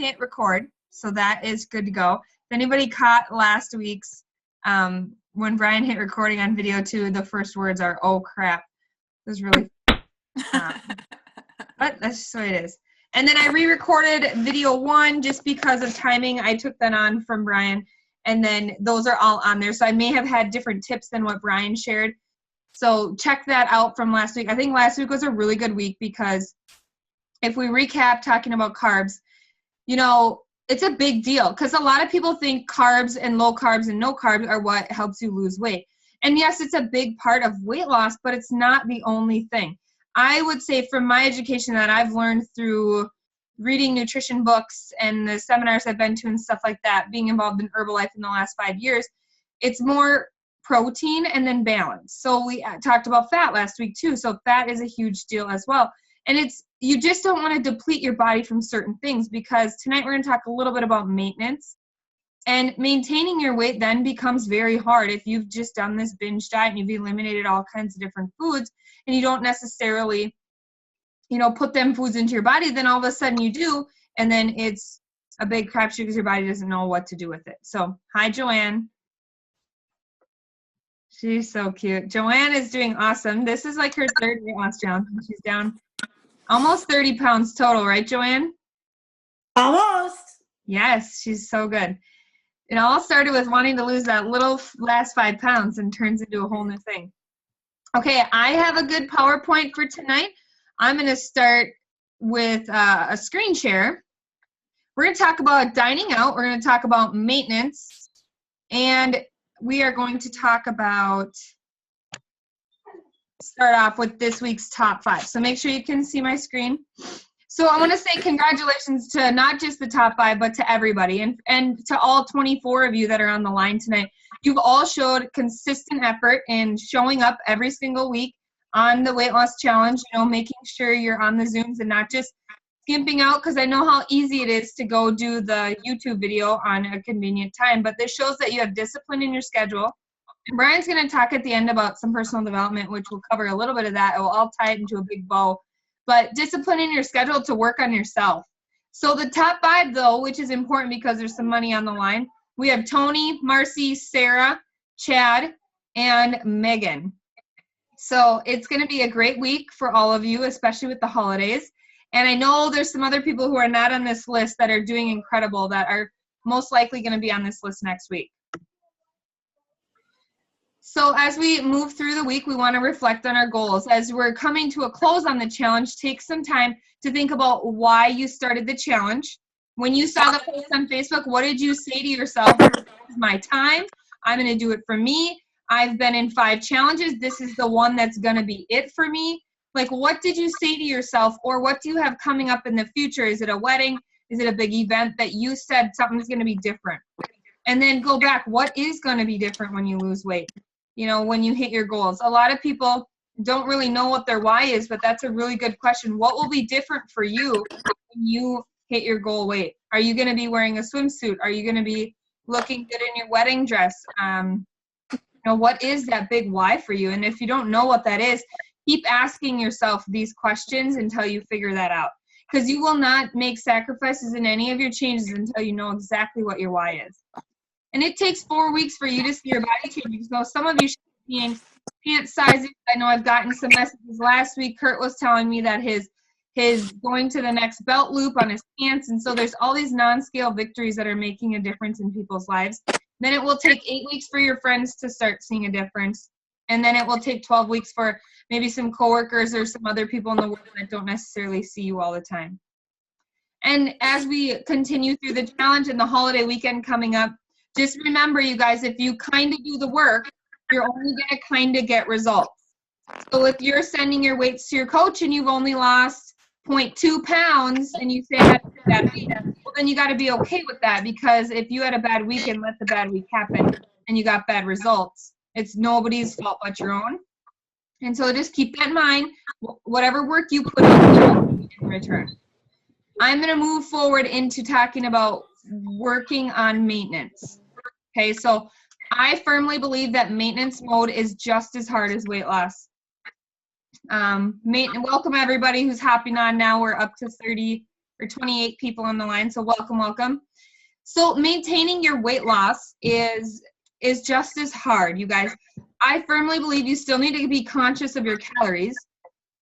hit record, so that is good to go. If anybody caught last week's, when Brian hit recording on video 2, the first words are, "Oh crap." It was really but that's just what it is. And then I re-recorded video 1 just because of timing. I took that on from Brian, and then those are all on there. So I may have had different tips than what Brian shared. So check that out from last week. I think last week was a really good week because if we recap talking about carbs, you know, it's a big deal because a lot of people think carbs and low carbs and no carbs are what helps you lose weight. And yes, it's a big part of weight loss, but it's not the only thing. I would say from my education that I've learned through reading nutrition books and the seminars I've been to and stuff like that, being involved in Herbalife in the last 5 years, it's more protein and then balance. So we talked about fat last week too. So fat is a huge deal as well. And you just don't want to deplete your body from certain things, because tonight we're going to talk a little bit about maintenance. And maintaining your weight then becomes very hard if you've just done this binge diet and you've eliminated all kinds of different foods and you don't necessarily, you know, put them foods into your body. Then all of a sudden you do, and then it's a big crapshoot because your body doesn't know what to do with it. So, hi, Joanne. She's so cute. Joanne is doing awesome. This is like her 3rd weight loss challenge. She's down almost 30 pounds total, right, Joanne? Almost. Yes, she's so good. It all started with wanting to lose that little last 5 pounds and turns into a whole new thing. Okay, I have a good PowerPoint for tonight. I'm going to start with a screen share. We're going to talk about dining out. We're going to talk about maintenance. And we are going to talk about, start off with this week's top 5. So make sure you can see my screen. So I want to say congratulations to not just the top 5, but to everybody and to all 24 of you that are on the line tonight. You've all showed consistent effort in showing up every single week on the weight loss challenge, you know, making sure you're on the Zooms and not just skimping out, because I know how easy it is to go do the YouTube video on a convenient time, but this shows that you have discipline in your schedule. And Brian's going to talk at the end about some personal development, which will cover a little bit of that. It will all tie it into a big bow. But discipline in your schedule to work on yourself. So the top 5, though, which is important because there's some money on the line, we have Tony, Marcy, Sarah, Chad, and Megan. So it's going to be a great week for all of you, especially with the holidays. And I know there's some other people who are not on this list that are doing incredible, that are most likely going to be on this list next week. So as we move through the week, we want to reflect on our goals. As we're coming to a close on the challenge, take some time to think about why you started the challenge. When you saw the post on Facebook, what did you say to yourself? This is my time. I'm going to do it for me. I've been in 5 challenges. This is the one that's going to be it for me. Like, what did you say to yourself, or what do you have coming up in the future? Is it a wedding? Is it a big event that you said something's going to be different? And then go back. What is going to be different when you lose weight? You know, when you hit your goals. A lot of people don't really know what their why is, but that's a really good question. What will be different for you when you hit your goal weight? Are you going to be wearing a swimsuit? Are you going to be looking good in your wedding dress? You know, what is that big why for you? And if you don't know what that is, keep asking yourself these questions until you figure that out. Because you will not make sacrifices in any of your changes until you know exactly what your why is. And it takes 4 weeks for you to see your body changing. So some of you should be seeing pant sizes. I know I've gotten some messages last week. Kurt was telling me that his going to the next belt loop on his pants. And so there's all these non-scale victories that are making a difference in people's lives. Then it will take 8 weeks for your friends to start seeing a difference. And then it will take 12 weeks for maybe some coworkers or some other people in the world that don't necessarily see you all the time. And as we continue through the challenge and the holiday weekend coming up, just remember, you guys, if you kind of do the work, you're only going to kind of get results. So if you're sending your weights to your coach and you've only lost 0.2 pounds and you say that's a bad week, well, then you got to be okay with that, because if you had a bad week and let the bad week happen and you got bad results, it's nobody's fault but your own. And so just keep that in mind. Whatever work you put in return. I'm going to move forward into talking about working on maintenance. Okay, so I firmly believe that maintenance mode is just as hard as weight loss. Welcome everybody who's hopping on now. We're up to 30 or 28 people on the line, so welcome, welcome. So maintaining your weight loss is just as hard, you guys. I firmly believe you still need to be conscious of your calories,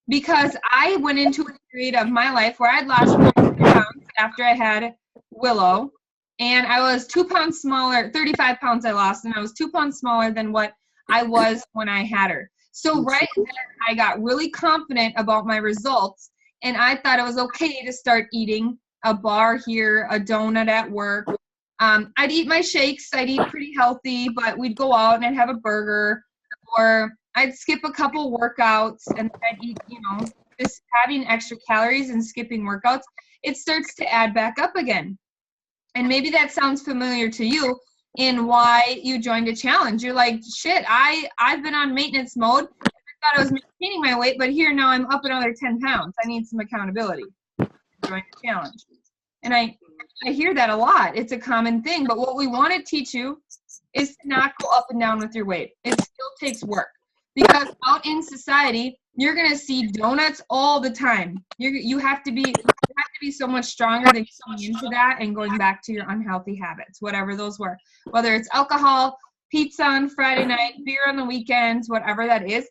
because I went into a period of my life where I'd lost 40 pounds after I had Willow, and I was 2 pounds smaller, 35 pounds I lost, and I was 2 pounds smaller than what I was when I had her. So right then, I got really confident about my results, and I thought it was okay to start eating a bar here, a donut at work. I'd eat my shakes, I'd eat pretty healthy, but we'd go out and I'd have a burger, or I'd skip a couple workouts, and I'd eat, just having extra calories and skipping workouts, it starts to add back up again. And maybe that sounds familiar to you in why you joined a challenge. You're like, shit, I've been on maintenance mode. I thought I was maintaining my weight, but here now I'm up another 10 pounds. I need some accountability. Join a challenge. And I hear that a lot. It's a common thing. But what we want to teach you is to not go up and down with your weight. It still takes work. Because out in society, you're going to see donuts all the time. You have to be so much stronger than going into that and going back to your unhealthy habits, whatever those were. Whether it's alcohol, pizza on Friday night, beer on the weekends, whatever that is,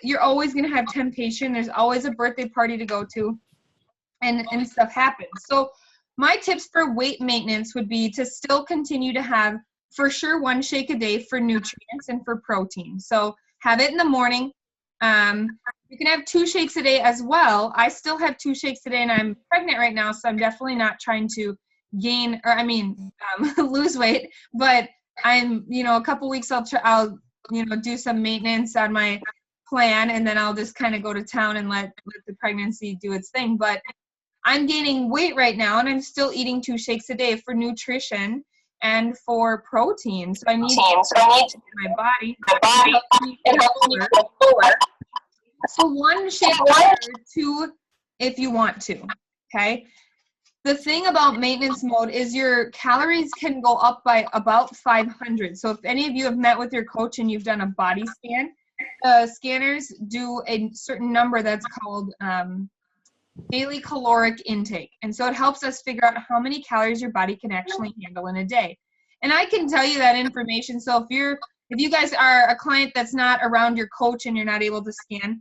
you're always going to have temptation. There's always a birthday party to go to, and stuff happens. So my tips for weight maintenance would be to still continue to have, for sure, 1 shake a day for nutrients and for protein. So have it in the morning. You can have 2 shakes a day as well. I still have 2 shakes a day, and I'm pregnant right now, so I'm definitely not trying to lose weight. But I'm, a couple weeks I'll do some maintenance on my plan, and then I'll just kind of go to town and let the pregnancy do its thing. But I'm gaining weight right now, and I'm still eating 2 shakes a day for nutrition and for protein. So I need my body. It helps me get fuller. So 1 shake or 2 if you want to, okay? The thing about maintenance mode is your calories can go up by about 500. So if any of you have met with your coach and you've done a body scan, scanners do a certain number that's called daily caloric intake. And so it helps us figure out how many calories your body can actually handle in a day. And I can tell you that information. So if you guys are a client that's not around your coach and you're not able to scan,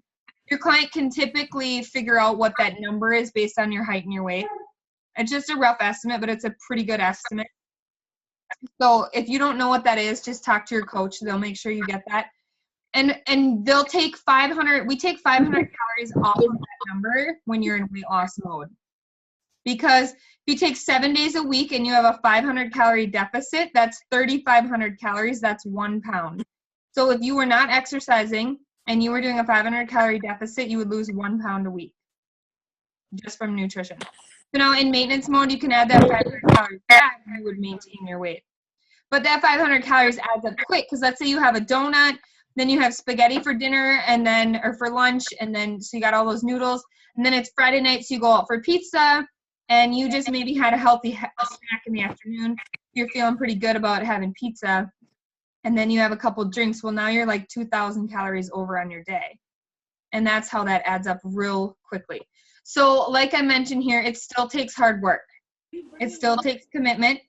your client can typically figure out what that number is based on your height and your weight. It's just a rough estimate, but it's a pretty good estimate. So if you don't know what that is, just talk to your coach. They'll make sure you get that. And they'll take 500, we take 500 calories off of that number when you're in weight loss mode. Because if you take 7 days a week and you have a 500 calorie deficit, that's 3,500 calories, that's 1 pound. So if you were not exercising and you were doing a 500 calorie deficit, you would lose 1 pound a week just from nutrition. So now in maintenance mode, you can add that 500 calories back and you would maintain your weight. But that 500 calories adds up quick, because let's say you have a donut, then you have spaghetti for dinner or for lunch, and then so you got all those noodles, and then it's Friday night, so you go out for pizza, and you just maybe had a healthy snack in the afternoon. You're feeling pretty good about having pizza, and then you have a couple drinks. Well, now you're like 2,000 calories over on your day, and that's how that adds up real quickly. So like I mentioned here, it still takes hard work. It still takes commitment.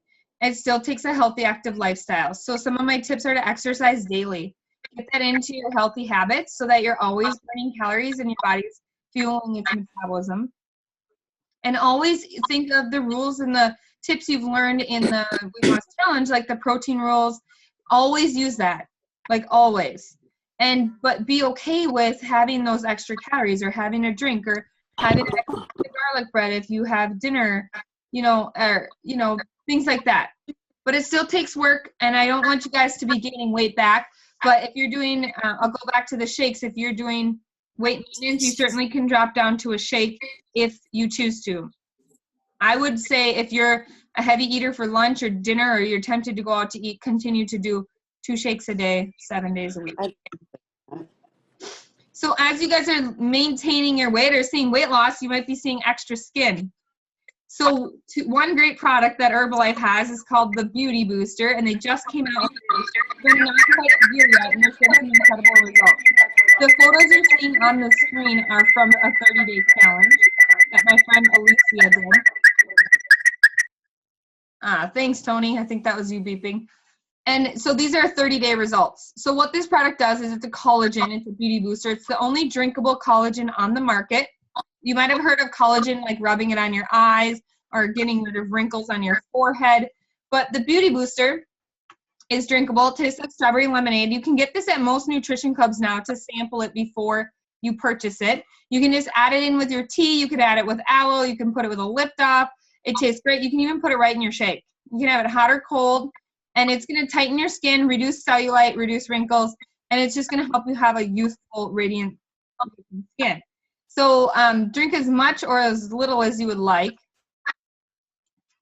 It still takes a healthy, active lifestyle. So some of my tips are to exercise daily. Get that into your healthy habits so that you're always burning calories and your body's fueling its metabolism. And always think of the rules and the tips you've learned in the Weight Loss Challenge, like the protein rules. Always use that, like always. But be okay with having those extra calories, or having a drink, or having garlic bread if you have dinner, things like that. But it still takes work, and I don't want you guys to be gaining weight back. But if you're doing, I'll go back to the shakes. If you're doing weight maintenance, you certainly can drop down to a shake if you choose to. I would say if you're a heavy eater for lunch or dinner, or you're tempted to go out to eat, continue to do 2 shakes a day, 7 days a week. So as you guys are maintaining your weight or seeing weight loss, you might be seeing extra skin. So one great product that Herbalife has is called the Beauty Booster, and they just came out with it. They're not quite a year yet, and they're showing incredible results. The photos you're seeing on the screen are from a 30-day challenge that my friend Alicia did. Thanks, Tony. I think that was you beeping. And so these are 30-day results. So what this product does is it's a collagen. It's a beauty booster. It's the only drinkable collagen on the market. You might have heard of collagen, like rubbing it on your eyes or getting rid of wrinkles on your forehead. But the beauty booster is drinkable. It tastes like strawberry lemonade. You can get this at most nutrition clubs now to sample it before you purchase it. You can just add it in with your tea. You could add it with aloe. You can put it with a lift off. It tastes great. You can even put it right in your shake. You can have it hot or cold, and it's going to tighten your skin, reduce cellulite, reduce wrinkles, and it's just going to help you have a youthful, radiant skin. So drink as much or as little as you would like.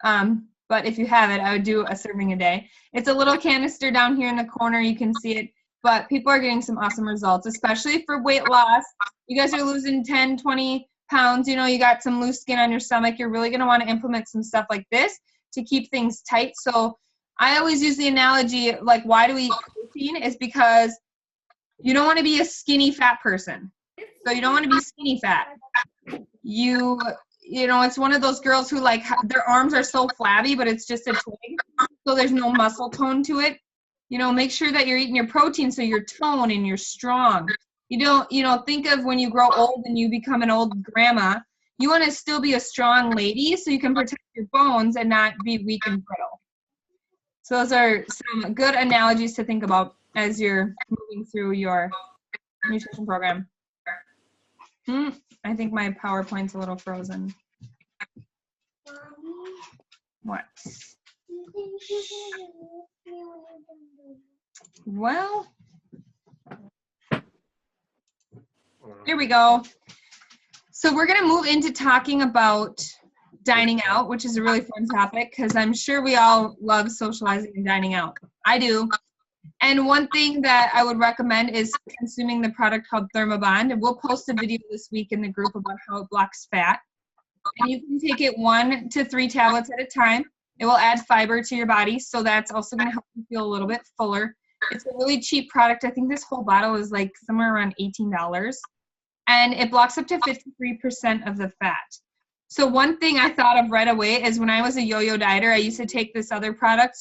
But if you have it, I would do a serving a day. It's a little canister down here in the corner. You can see it. But people are getting some awesome results, especially for weight loss. You guys are losing 10, 20 pounds. You know, you got some loose skin on your stomach. You're really going to want to implement some stuff like this to keep things tight. So I always use the analogy, like, why do we eat protein? Is because you don't want to be a skinny fat person. So you don't want to be skinny fat. You know, it's one of those girls who, like, their arms are so flabby, but it's just a twig. So there's no muscle tone to it. You know, make sure that you're eating your protein so you're toned and you're strong. You don't, you know, think of when you grow old and you become an old grandma. You want to still be a strong lady so you can protect your bones and not be weak and brittle. So those are some good analogies to think about as you're moving through your nutrition program. I think my PowerPoint's a little frozen. What? Well, here we go. So we're going to move into talking about dining out, which is a really fun topic because I'm sure we all love socializing and dining out. I do. And one thing that I would recommend is consuming the product called ThermoBond. And we'll post a video this week in the group about how it blocks fat. And you can take it 1 to 3 tablets at a time. It will add fiber to your body, so that's also going to help you feel a little bit fuller. It's a really cheap product. I think this whole bottle is like somewhere around $18. And it blocks up to 53% of the fat. So one thing I thought of right away is when I was a yo-yo dieter, I used to take this other product.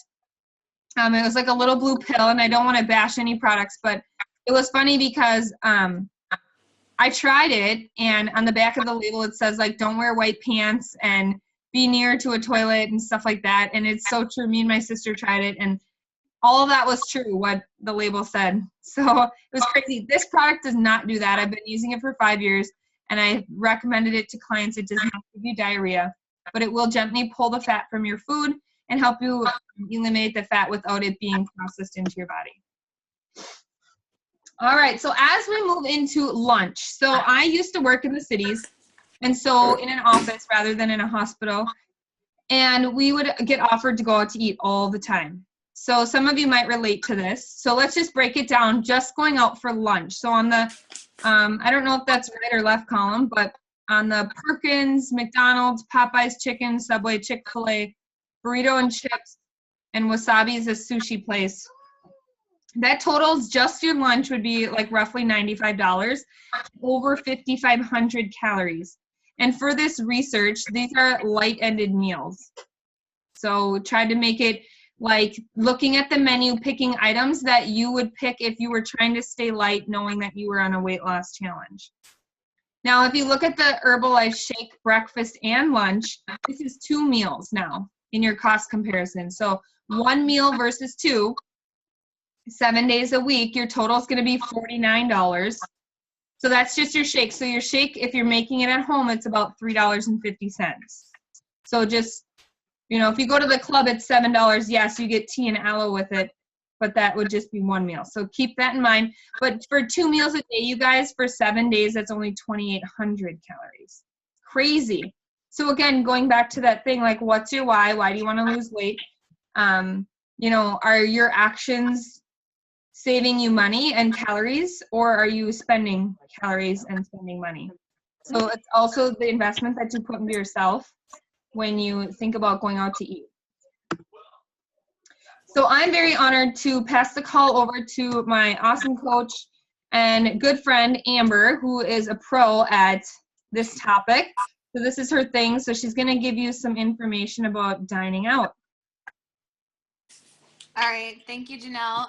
It was like a little blue pill, and I don't want to bash any products, but it was funny because I tried it, and on the back of the label it says, like, don't wear white pants and be near to a toilet and stuff like that. And it's so true. Me and my sister tried it, and all of that was true, what the label said. So it was crazy. This product does not do that. I've been using it for 5 years, and I recommended it to clients. It does not give you diarrhea, but it will gently pull the fat from your food and help you eliminate the fat without it being processed into your body. All right, so as we move into lunch, so I used to work in the cities, and so in an office rather than in a hospital, and we would get offered to go out to eat all the time. So some of you might relate to this. So let's just break it down, just going out for lunch. So on the, I don't know if that's right or left column, but on the Perkins, McDonald's, Popeyes Chicken, Subway, Chick-fil-A, Burrito and Chips, and Wasabi's a sushi place. That totals just your lunch would be like roughly $95, over 5,500 calories. And for this research, these are light-ended meals. So try to make it like looking at the menu, picking items that you would pick if you were trying to stay light, knowing that you were on a weight loss challenge. Now, if you look at the Herbalife shake, breakfast, and lunch, this is 2 meals now in your cost comparison. So 1 meal versus 2, 7 days a week, your total is going to be $49. So that's just your shake. So your shake, if you're making it at home, it's about $3.50. So just, you know, if you go to the club, it's $7. Yes, you get tea and aloe with it, but that would just be 1 meal. So keep that in mind. But for 2 meals a day, you guys, for 7 days, that's only 2,800 calories. Crazy. So again, going back to that thing, like, what's your why? Why do you want to lose weight? You know, are your actions saving you money and calories, or are you spending calories and spending money? So it's also the investment that you put into yourself when you think about going out to eat. So I'm very honored to pass the call over to my awesome coach and good friend, Amber, who is a pro at this topic. So this is her thing. So she's going to give you some information about dining out. All right. Thank you, Janelle.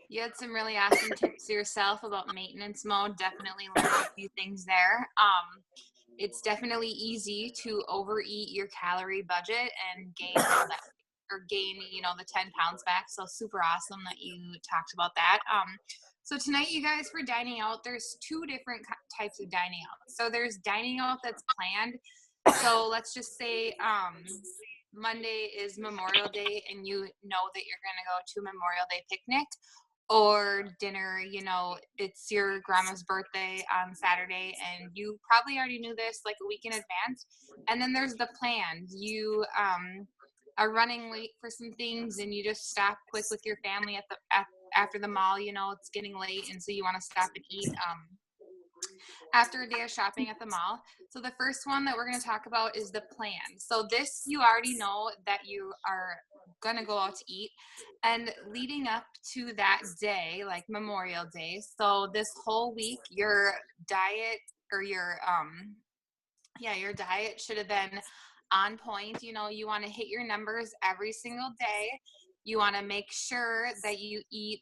You had some really awesome tips yourself about maintenance mode. Definitely learned a few things there. It's definitely easy to overeat your calorie budget and gain all that or gain, the 10 pounds back. So super awesome that you talked about that. So tonight, you guys, for dining out, there's two different types of dining out. So there's dining out that's planned. So let's just say Monday is Memorial Day and you know that you're going to go to Memorial Day picnic or dinner, it's your grandma's birthday on Saturday and you probably already knew this like a week in advance. And then there's the planned. You are running late for some things and you just stop quick with your family after the mall, it's getting late and so you want to stop and eat after a day of shopping at the mall. So the first one that we're going to talk about is the plan. So this, you already know that you are going to go out to eat, and leading up to that day, like Memorial Day, so this whole week your diet or your diet should have been on point. You want to hit your numbers every single day. You want to make sure that you eat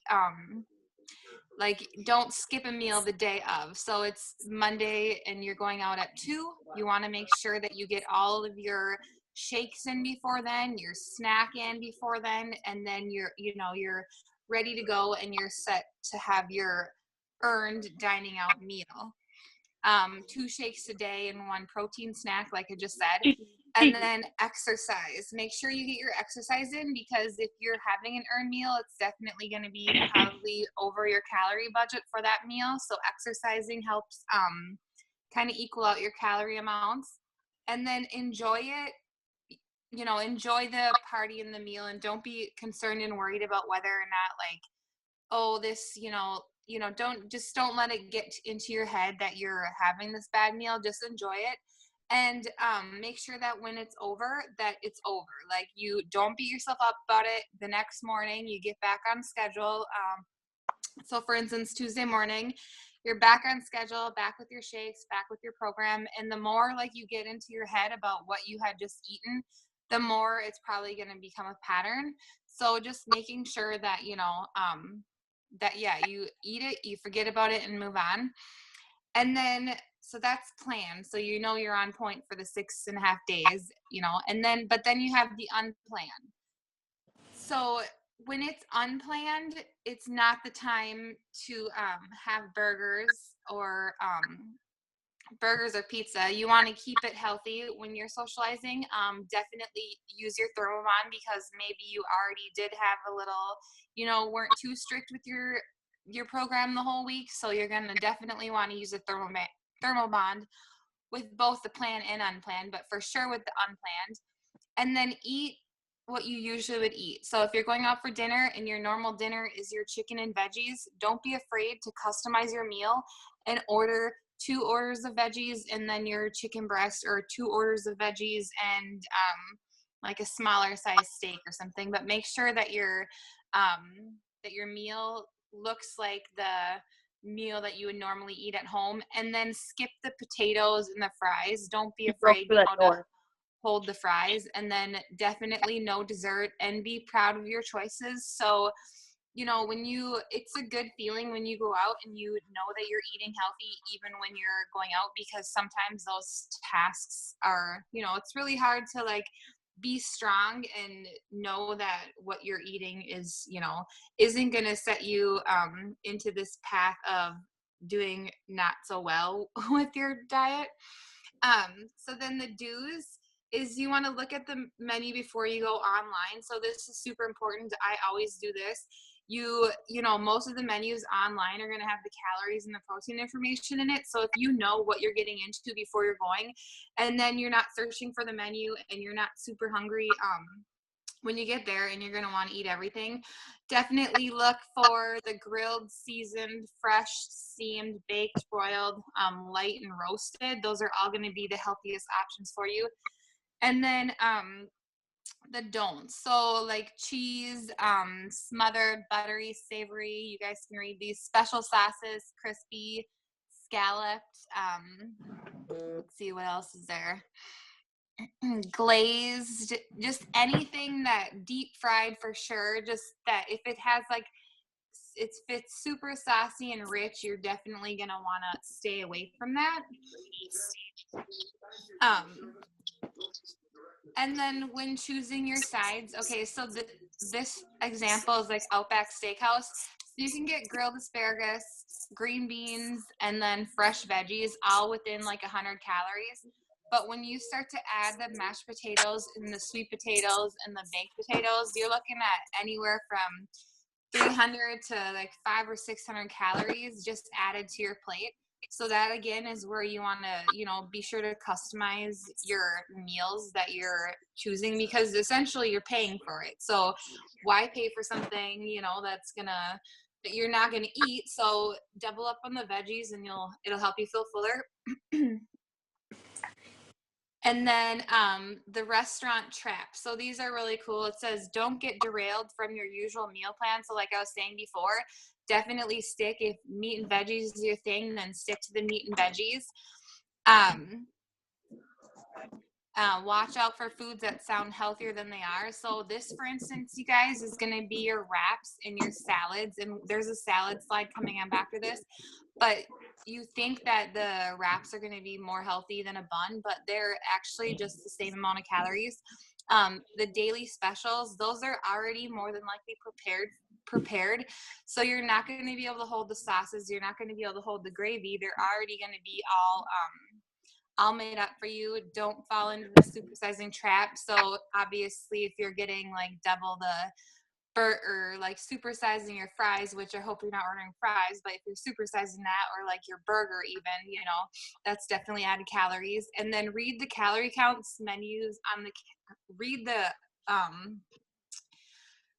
like don't skip a meal the day of. So it's Monday and you're going out at 2. You want to make sure that you get all of your shakes in before then, your snack in before then, and then you're ready to go and you're set to have your earned dining out meal. 2 shakes a day and 1 protein snack, like I just said. And then exercise. Make sure you get your exercise in, because if you're having an earned meal, it's definitely going to be probably over your calorie budget for that meal. So exercising helps kind of equal out your calorie amounts. And then enjoy it. Enjoy the party and the meal, and don't be concerned and worried about whether or not like, oh, this, don't let it get into your head that you're having this bad meal. Just enjoy it. And make sure that when it's over, that it's over. Like, you don't beat yourself up about it. The next morning, you get back on schedule. So for instance, Tuesday morning, you're back on schedule, back with your shakes, back with your program. And the more like you get into your head about what you had just eaten, the more it's probably going to become a pattern. So just making sure that, you eat it, you forget about it and move on. And then, so that's planned. So you're on point for the 6.5 days, but then you have the unplanned. So when it's unplanned, it's not the time to have burgers or pizza. You want to keep it healthy when you're socializing. Definitely use your Thermobond, because maybe you already did have a little, weren't too strict with your program the whole week. So you're going to definitely want to use a Thermobond with both the planned and unplanned, but for sure with the unplanned. And then eat what you usually would eat. So if you're going out for dinner and your normal dinner is your chicken and veggies, don't be afraid to customize your meal and order 2 orders of veggies and then your chicken breast, or 2 orders of veggies and like a smaller size steak or something. But make sure that your meal looks like the meal that you would normally eat at home, and then skip the potatoes and the fries. Don't be afraid to hold the fries. And then definitely no dessert, and be proud of your choices. So it's a good feeling when you go out and you know that you're eating healthy even when you're going out, because sometimes those tasks are, it's really hard to like be strong and know that what you're eating is, isn't going to set you into this path of doing not so well with your diet. So then the do's is you want to look at the menu before you go online. So this is super important. I always do this. Most of the menus online are going to have the calories and the protein information in it. So if you know what you're getting into before you're going, and then you're not searching for the menu and you're not super hungry, when you get there and you're going to want to eat everything, definitely look for the grilled, seasoned, fresh, steamed, baked, broiled, light, and roasted. Those are all going to be the healthiest options for you. And then the don'ts. So like cheese, smothered, buttery, savory. You guys can read these. Special sauces, crispy, scalloped. Let's see what else is there. glazed, just anything that deep fried for sure. Just that if it has like if it's super saucy and rich, you're definitely gonna want to stay away from that. Um, and then when choosing your sides, okay, so this example is like Outback Steakhouse. So you can get grilled asparagus, green beans, and then fresh veggies, all within like 100 calories. But when you start to add the mashed potatoes and the sweet potatoes and the baked potatoes, you're looking at anywhere from 300 to like 500 or 600 calories just added to your plate. So that again is where you want to, be sure to customize your meals that you're choosing, because essentially you're paying for it. So why pay for something, that you're not gonna eat? So double up on the veggies and it'll help you feel fuller. And then the restaurant trap. So these are really cool. It says, don't get derailed from your usual meal plan. So like I was saying before, definitely stick, if meat and veggies is your thing, then stick to the meat and veggies. Watch out for foods that sound healthier than they are. So this, for instance, you guys, is going to be your wraps and your salads. And there's a salad slide coming up after this. But you think that the wraps are going to be more healthy than a bun, but they're actually just the same amount of calories. The daily specials, those are already more than likely prepared. So you're not going to be able to hold the sauces. You're not going to be able to hold the gravy. They're already going to be all made up for you. Don't fall into the supersizing trap. So obviously if you're getting like double the or like supersizing your fries, which I hope you're not ordering fries, but if you're supersizing that, or like your burger even, that's definitely added calories. And then read the calorie counts menus on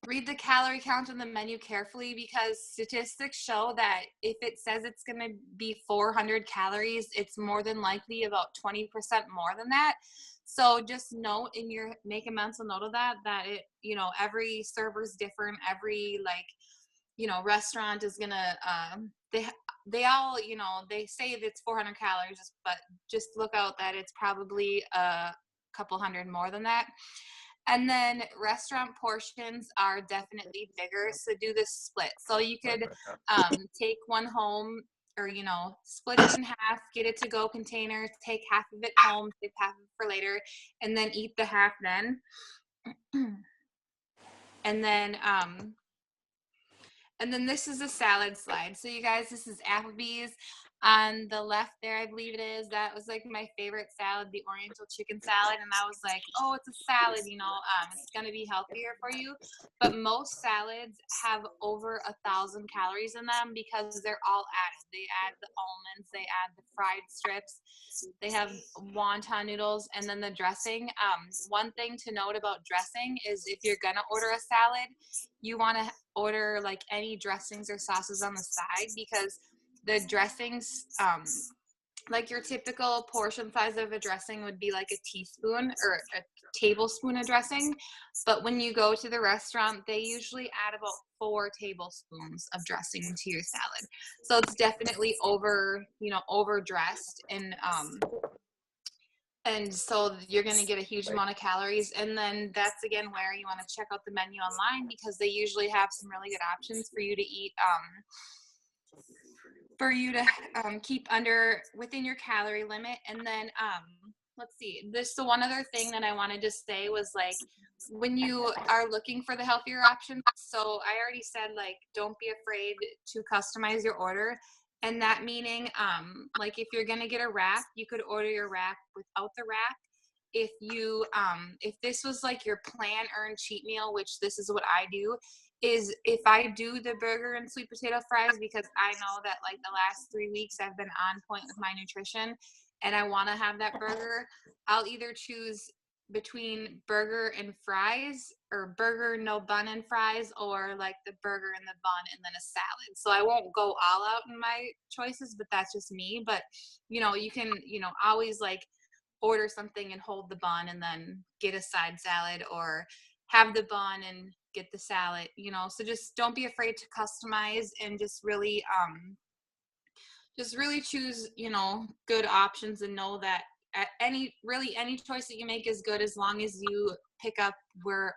read the calorie count on the menu carefully, because statistics show that if it says it's going to be 400 calories, it's more than likely about 20% more than that. So just make a mental note of that it, every server is different. Every restaurant is going to, they all, they say that it's 400 calories, but just look out that it's probably a couple hundred more than that. And then restaurant portions are definitely bigger, so do this split. So you could take one home, or split it in half, get it to go container, take half of it home, save half of it for later, and then eat the half then. And then this is a salad slide. So you guys, this is Applebee's. On the left there, I believe it is, that was like my favorite salad, the Oriental chicken salad. And I was like, oh, it's a salad, it's going to be healthier for you. But most salads have over 1,000 calories in them, because they're all added. They add the almonds, they add the fried strips, they have wonton noodles, and then the dressing. One thing to note about dressing is if you're going to order a salad, you want to order like any dressings or sauces on the side, because the dressings, like your typical portion size of a dressing would be like a teaspoon or a tablespoon of dressing. But when you go to the restaurant, they usually add about 4 tablespoons of dressing to your salad. So it's definitely overdressed, and so you're going to get a huge amount of calories. And then that's again where you want to check out the menu online, because they usually have some really good options for you to eat, keep within your calorie limit. And then let's see, the one other thing that I wanted to say was, like, when you are looking for the healthier options, so I already said, like, don't be afraid to customize your order. And that meaning, like, if you're going to get a wrap, you could order your wrap without the wrap. If this was like your plan earn cheat meal, which this is what I do, is if I do the burger and sweet potato fries, because I know that like the last 3 weeks I've been on point with my nutrition and I want to have that burger, I'll either choose between burger and fries, or burger, no bun and fries, or like the burger and the bun and then a salad. So I won't go all out in my choices, but that's just me. But you can, always like order something and hold the bun and then get a side salad, or have the bun and get the salad, so just don't be afraid to customize, and just really choose, good options, and know that any choice that you make is good as long as you pick up where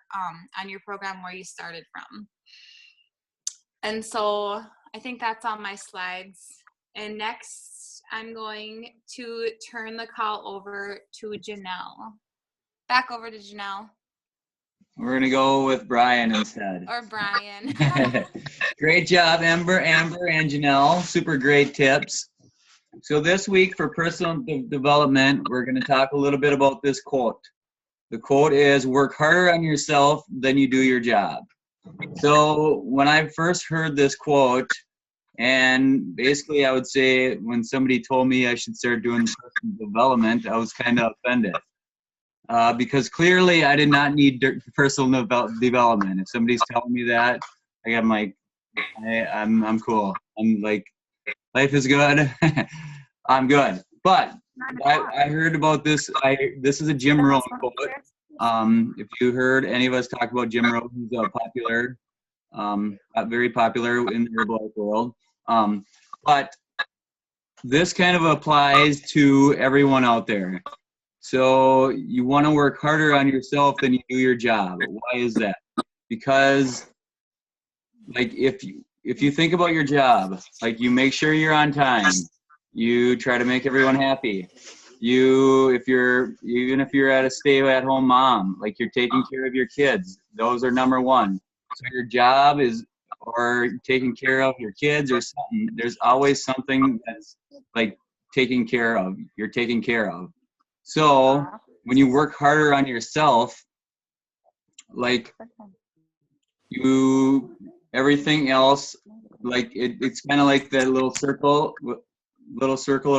on your program where you started from. And so I think that's on my slides. And next I'm going to turn the call over to Janelle. Back over to Janelle. We're going to go with Brian instead. Or Brian. Great job, Amber, and Janelle. Super great tips. So this week for personal development, we're going to talk a little bit about this quote. The quote is, work harder on yourself than you do your job. So when I first heard this quote, and basically I would say when somebody told me I should start doing personal development, I was kind of offended. Because clearly I did not need personal development. If somebody's telling me that, I'm like, I'm cool. I'm like, life is good. I'm good. But I heard about this. This is a Jim Rohn quote. If you heard any of us talk about Jim Rohn, he's very popular in the Herbalife world. But this kind of applies to everyone out there. So you want to work harder on yourself than you do your job. Why is that? Because like if you think about your job, like you make sure you're on time, you try to make everyone happy. Even if you're at a stay-at-home mom, like you're taking care of your kids, those are number one. So your job is, or taking care of your kids or something, there's always something that's like you're taking care of. So when you work harder on yourself, like everything else, like it's kind of like that little circle of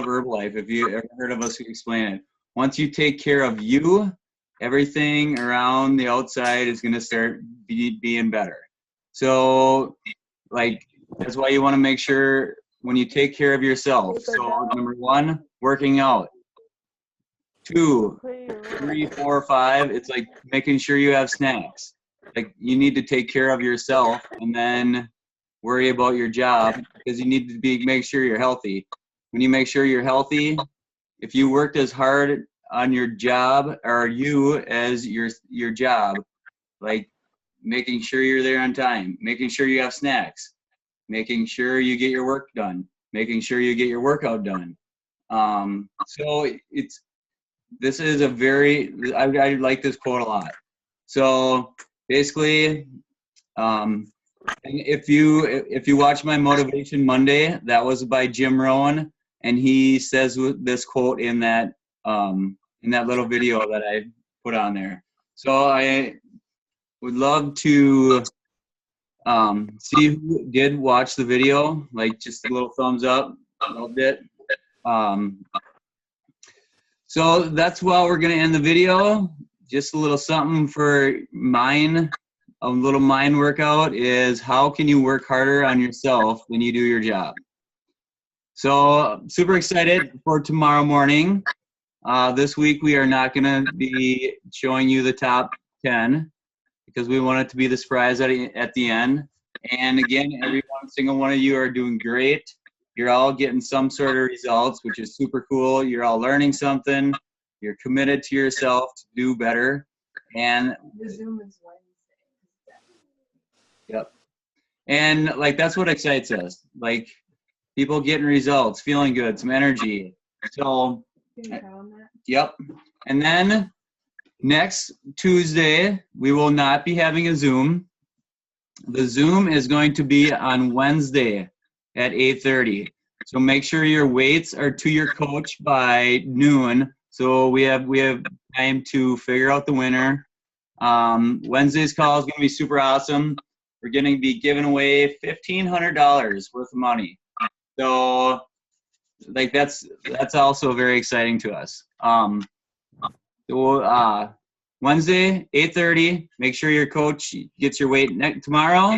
Herbalife. If you ever heard of us explain it, once you take care of you, everything around the outside is going to start being better. So like, that's why you want to make sure when you take care of yourself. So number one, working out. 2, 3, 4, 5, it's like making sure you have snacks. Like you need to take care of yourself and then worry about your job, because you need to make sure you're healthy. When you make sure you're healthy, if you worked as hard on your job or you as your job, like making sure you're there on time, making sure you have snacks, making sure you get your work done, making sure you get your workout done. So this is I like this quote a lot. So basically, if you watch my Motivation Monday, that was by Jim Rohn, and he says this quote in that little video that I put on there. So I would love to see who did watch the video, like just a little thumbs up, loved it. So that's why we're going to end the video. Just a little something for a little mind workout is, how can you work harder on yourself than you do your job? So super excited for tomorrow morning. This week we are not going to be showing you the top 10 because we want it to be the surprise at the end. And again, every single one of you are doing great. You're all getting some sort of results, which is super cool. You're all learning something. You're committed to yourself to do better. And The Zoom is Wednesday. Yep. And like, that's what excites us. Like people getting results, feeling good, some energy. So, Can you tell them that? yep. And then next Tuesday, we will not be having a Zoom. The Zoom is going to be on Wednesday at 8:30. So make sure your weights are to your coach by noon. So we have time to figure out the winner. Wednesday's call is going to be super awesome. We're going to be giving away $1,500 worth of money. So like that's also very exciting to us. Wednesday, 8:30. Make sure your coach gets your weight tomorrow.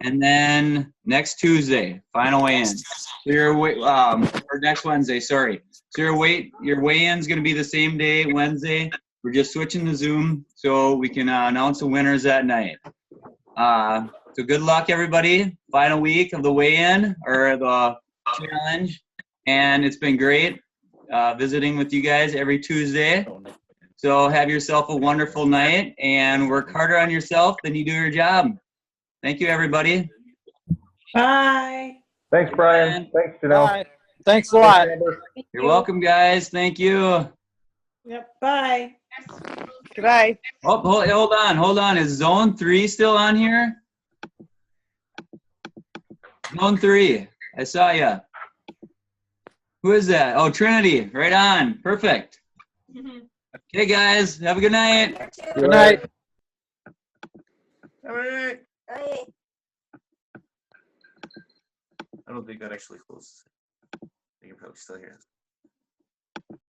And then next Tuesday, final weigh-in. So your weight, or next Wednesday, sorry. So your weigh-in is going to be the same day, Wednesday. We're just switching to Zoom so we can announce the winners that night. So good luck, everybody. Final week of the weigh-in or the challenge, and it's been great. visiting with you guys every Tuesday. So have yourself a wonderful night and work harder on yourself than you do your job. Thank you, everybody. Bye. Thanks, Brian. Thanks, Janelle. Bye. Thanks a lot. Amber. You're welcome, guys. Thank you. Yep. Bye. Goodbye. Oh, hold on. Is Zone 3 still on here? Zone 3. I saw ya. Who is that? Oh, Trinity. Right on. Perfect. Okay, guys. Have a good night. Good night. I don't think that actually closes. You can probably still hear it.